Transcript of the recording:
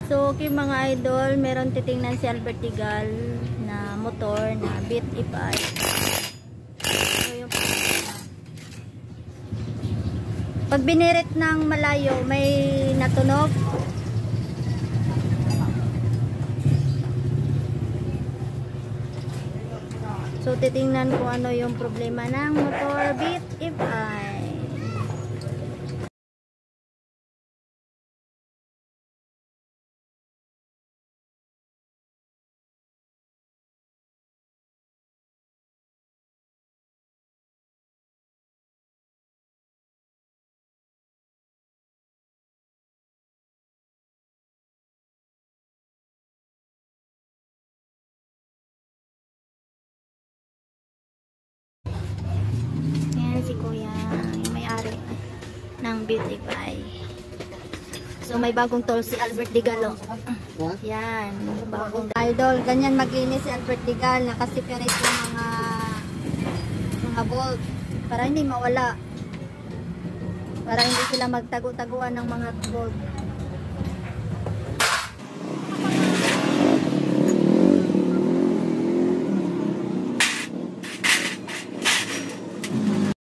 So, okay mga idol, meron titingnan si Albert Digal na motor na Beat If-I. So, yung pag binirit ng malayo, may natunog. So, titingnan ko ano yung problema ng motor Beat If-I. Si Kuya, yung may-ari ng Beat If-I. So may bagong tool si Albert Digal. Yan, bagong idol. Ganyan maglinis si Albert Digal. Nakaseparate yung mga bolt para hindi mawala. Para hindi sila magtago-taguan ng mga bolt.